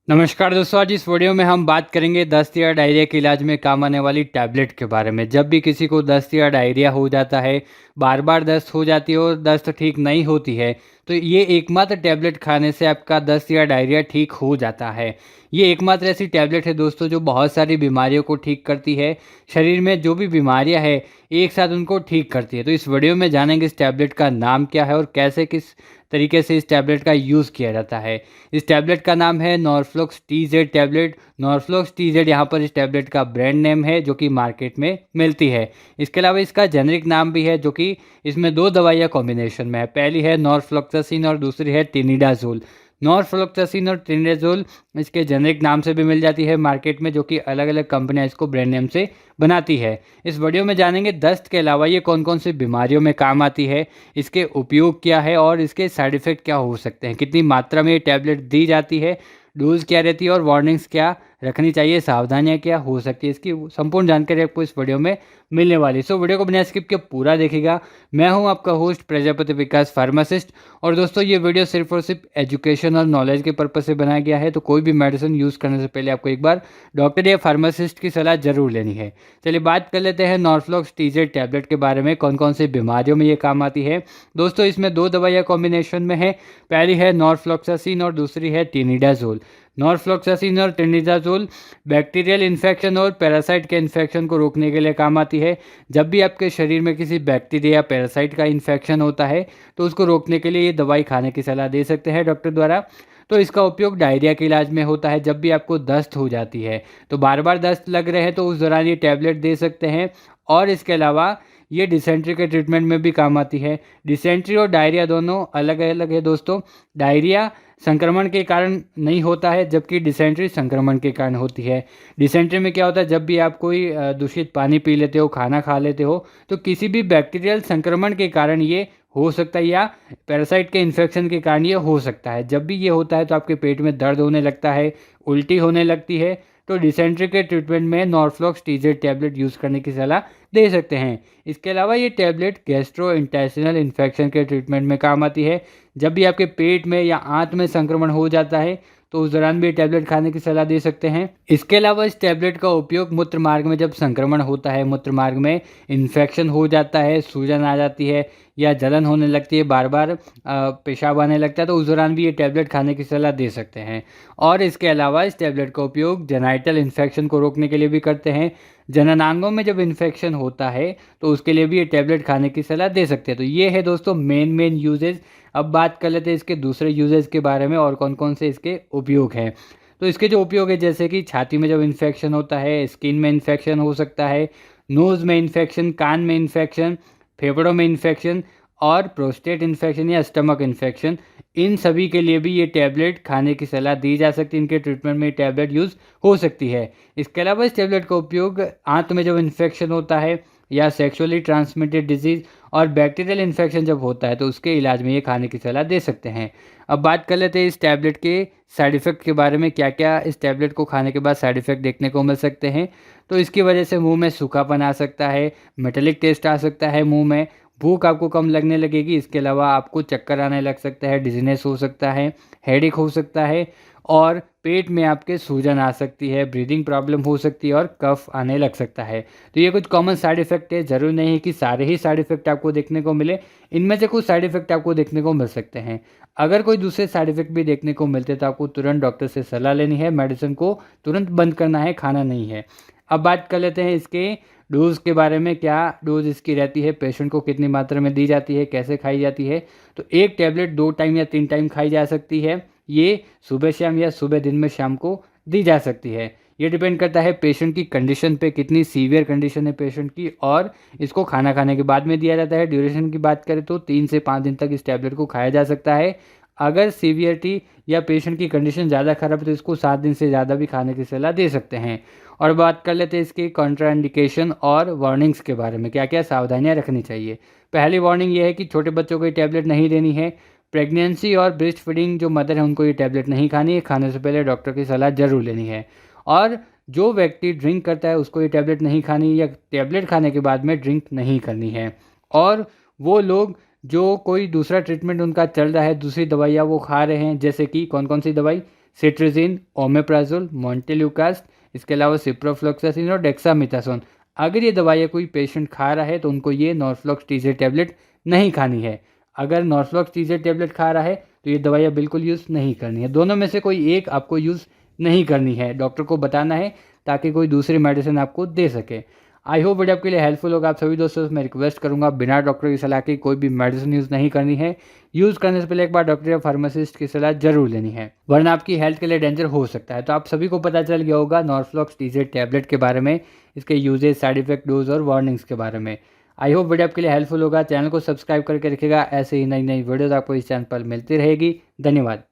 नमस्कार दोस्तों, आज इस वीडियो में हम बात करेंगे दस्त या डायरिया के इलाज में काम आने वाली टैबलेट के बारे में। जब भी किसी को दस्त या डायरिया हो जाता है, बार बार दस्त हो जाती है और दस्त ठीक नहीं होती है, तो ये एकमात्र टैबलेट खाने से आपका दस्त या डायरिया ठीक हो जाता है। ये एकमात्र ऐसी टैबलेट है दोस्तों जो बहुत सारी बीमारियों को ठीक करती है। शरीर में जो भी बीमारियां हैं एक साथ उनको ठीक करती है। तो इस वीडियो में जानेंगे इस टैबलेट का नाम क्या है और कैसे किस तरीके से इस टैबलेट का यूज़ किया जाता है। इस टैबलेट का नाम है Norflox TZ tablet. Norflox TZ यहाँ पर इस टैबलेट का ब्रांड नेम है जो कि मार्केट में मिलती है। इसके अलावा इसका जेनरिक नाम भी है जो कि इसमें दो दवाइयाँ कॉम्बिनेशन में है। पहली है नॉर्फ्लॉक्सासिन और दूसरी है टिनिडाजोल। नॉर्फ्लॉक्सासिन और टिनिडाजोल इसके जेनरिक नाम से भी मिल जाती है मार्केट में, जो कि अलग अलग कंपनियां इसको ब्रांड नेम से बनाती है। इस वीडियो में जानेंगे दस्त के अलावा ये कौन कौन सी बीमारियों में काम आती है, इसके उपयोग क्या है और इसके साइड इफ़ेक्ट क्या हो सकते हैं, कितनी मात्रा में ये टैबलेट दी जाती है, डोज क्या रहती है और वार्निंग्स क्या रखनी चाहिए, सावधानियां क्या हो सकती है, इसकी संपूर्ण जानकारी आपको इस वीडियो में मिलने वाली है। सो वीडियो को बिना स्किप के पूरा देखिएगा। मैं हूं आपका होस्ट प्रजापति विकास फार्मासिस्ट। और दोस्तों ये वीडियो सिर्फ और सिर्फ एजुकेशन और नॉलेज के पर्पज से बनाया गया है, तो कोई भी मेडिसिन यूज़ करने से पहले आपको एक बार डॉक्टर या फार्मासिस्ट की सलाह जरूर लेनी है। चलिए बात कर लेते हैं नॉर्फ्लॉक्स TZ टैबलेट के बारे में, कौन कौन सी बीमारियों में ये काम आती है। दोस्तों इसमें दो दवाइयाँ कॉम्बिनेशन में है। पहली है नॉर्फ्लॉक्सासिन और दूसरी है टिनिडाजोल। नॉर्फ्लॉक्सासिन और टिनिडाजोल बैक्टीरियल इन्फेक्शन और पैरासाइट के इन्फेक्शन को रोकने के लिए काम आती है। जब भी आपके शरीर में किसी बैक्टीरिया या पैरासाइट का इन्फेक्शन होता है तो उसको रोकने के लिए ये दवाई खाने की सलाह दे सकते हैं डॉक्टर द्वारा। तो इसका उपयोग डायरिया के इलाज में होता है। जब भी आपको दस्त हो जाती है, तो बार बार दस्त लग रहे हैं, तो उस दौरान ये टैबलेट दे सकते हैं। और इसके अलावा ये डिसेंट्री के ट्रीटमेंट में भी काम आती है। डिसेंट्री और डायरिया दोनों अलग अलग है दोस्तों। डायरिया संक्रमण के कारण नहीं होता है, जबकि डिसेंट्री संक्रमण के कारण होती है। डिसेंट्री में क्या होता है, जब भी आप कोई दूषित पानी पी लेते हो, खाना खा लेते हो, तो किसी भी बैक्टीरियल संक्रमण के कारण ये हो सकता है या पैरासाइट के इन्फेक्शन के कारण ये हो सकता है। जब भी ये होता है तो आपके पेट में दर्द होने लगता है, उल्टी होने लगती है, तो डिसेंट्री के ट्रीटमेंट में नॉर्फ्लॉक्स TZ टैबलेट यूज़ करने की सलाह दे सकते हैं। इसके अलावा ये टैबलेट गैस्ट्रो इंटेस्टिनल इन्फेक्शन के ट्रीटमेंट में काम आती है। जब भी आपके पेट में या आंत में संक्रमण हो जाता है तो उस दौरान भी ये टैबलेट खाने की सलाह दे सकते हैं। इसके अलावा इस टैबलेट का उपयोग मूत्र मार्ग में जब संक्रमण होता है, मूत्र मार्ग में इन्फेक्शन हो जाता है, सूजन आ जाती है या जलन होने लगती है, बार बार पेशाब आने लगता है, तो उस दौरान भी ये टैबलेट खाने की सलाह दे सकते हैं। और इसके अलावा इस टैबलेट का उपयोग जेनाइटल इन्फेक्शन को रोकने के लिए भी करते हैं। जननांगों में जब इन्फेक्शन होता है तो उसके लिए भी ये टैबलेट खाने की सलाह दे सकते हैं। तो ये है दोस्तों मेन यूजेज। अब बात कर लेते हैं इसके दूसरे यूजेज के बारे में और कौन कौन से इसके उपयोग हैं। तो इसके जो उपयोग है, जैसे कि छाती में जब इन्फेक्शन होता है, स्किन में इन्फेक्शन हो सकता है, नोज़ में इन्फेक्शन, कान में इन्फेक्शन, फेफड़ों में इन्फेक्शन और प्रोस्टेट इन्फेक्शन या स्टमक इन्फेक्शन, इन सभी के लिए भी ये टैबलेट खाने की सलाह दी जा सकती है। इनके ट्रीटमेंट में ये टैबलेट यूज़ हो सकती है। इसके अलावा इस टैबलेट का उपयोग आंत में जब इन्फेक्शन होता है या सेक्सुअली ट्रांसमिटेड डिजीज़ और बैक्टीरियल इन्फेक्शन जब होता है तो उसके इलाज में ये खाने की सलाह दे सकते हैं। अब बात कर लेते हैं इस टैबलेट के साइड इफ़ेक्ट के बारे में, क्या क्या इस टैबलेट को खाने के बाद साइड इफ़ेक्ट देखने को मिल सकते हैं। तो इसकी वजह से मुंह में सूखापन आ सकता है, मेटेलिक टेस्ट आ सकता है मुंह में, भूख आपको कम लगने लगेगी। इसके अलावा आपको चक्कर आने लग सकता है, डिजीनेस हो सकता है, हेडेक हो सकता है और पेट में आपके सूजन आ सकती है, ब्रीदिंग प्रॉब्लम हो सकती है और कफ आने लग सकता है। तो ये कुछ कॉमन साइड इफ़ेक्ट है। ज़रूरी नहीं है कि सारे ही साइड इफ़ेक्ट आपको देखने को मिले, इनमें से कुछ साइड इफ़ेक्ट आपको देखने को मिल सकते हैं। अगर कोई दूसरे साइड इफ़ेक्ट भी देखने को मिलते हैं तो आपको तुरंत डॉक्टर से सलाह लेनी है, मेडिसिन को तुरंत बंद करना है, खाना नहीं है। अब बात कर लेते हैं इसके डोज़ के बारे में, क्या डोज़ इसकी रहती है, पेशेंट को कितनी मात्रा में दी जाती है, कैसे खाई जाती है। तो एक टैबलेट 2 टाइम या 3 टाइम खाई जा सकती है। ये सुबह शाम या सुबह दिन में शाम को दी जा सकती है। ये डिपेंड करता है पेशेंट की कंडीशन पे, कितनी सीवियर कंडीशन है पेशेंट की, और इसको खाना खाने के बाद में दिया जाता है। ड्यूरेशन की बात करें तो 3 से 5 दिन तक इस टैबलेट को खाया जा सकता है। अगर सीवियरिटी या पेशेंट की कंडीशन ज़्यादा खराब है तो इसको 7 दिन से ज़्यादा भी खाने की सलाह दे सकते हैं। और बात कर लेते हैं इसके कॉन्ट्राइंडिकेशन और वार्निंग्स के बारे में, क्या क्या सावधानियां रखनी चाहिए। पहली वार्निंग ये है कि छोटे बच्चों को ये टैबलेट नहीं देनी है। प्रेगनेंसी और ब्रेस्ट फीडिंग जो मदर है उनको ये टैबलेट नहीं खानी है। खाने से पहले डॉक्टर की सलाह जरूर लेनी है। और जो व्यक्ति ड्रिंक करता है उसको ये टैबलेट नहीं खानी, या टैबलेट खाने के बाद में ड्रिंक नहीं करनी है। और वो लोग जो कोई दूसरा ट्रीटमेंट उनका चल रहा है, दूसरी दवाइयाँ वो खा रहे हैं, जैसे कि कौन कौन सी दवाई, सिट्रिजिन, ओमेप्राजोल, मोंटेल्यूकास्ट, इसके अलावा सिप्रोफ्लोक्सासिन और डेक्सामेथासोन। अगर ये दवाइयाँ कोई पेशेंट खा रहा है तो उनको ये नॉर्फ्लॉक्स टीजे टैबलेट नहीं खानी है। अगर नॉर्फ्लॉक्स टीजे टैबलेट खा रहा है तो ये दवाइयाँ बिल्कुल यूज़ नहीं करनी है। दोनों में से कोई एक आपको यूज़ नहीं करनी है, डॉक्टर को बताना है ताकि कोई दूसरी मेडिसिन आपको दे सके। आई होप वीडियो आपके लिए हेल्पफुल होगा। आप सभी दोस्तों से मैं रिक्वेस्ट करूंगा बिना डॉक्टर की सलाह के कोई भी मेडिसिन यूज़ नहीं करनी है। यूज़ करने से पहले एक बार डॉक्टर या फार्मासिस्ट की सलाह जरूर लेनी है, वरना आपकी हेल्थ के लिए डेंजर हो सकता है। तो आप सभी को पता चल गया होगा नॉर्फ्लॉक्स टीजे टैबलेट के बारे में, इसके यूजेज, साइड इफेक्ट, डोज और वार्निंग्स के बारे में। आई होप वीडियो आपके लिए हेल्पफुल होगा। चैनल को सब्सक्राइब करके रखिएगा, ऐसे ही नई नई वीडियोज़ आपको इस चैनल पर मिलती रहेगी। धन्यवाद।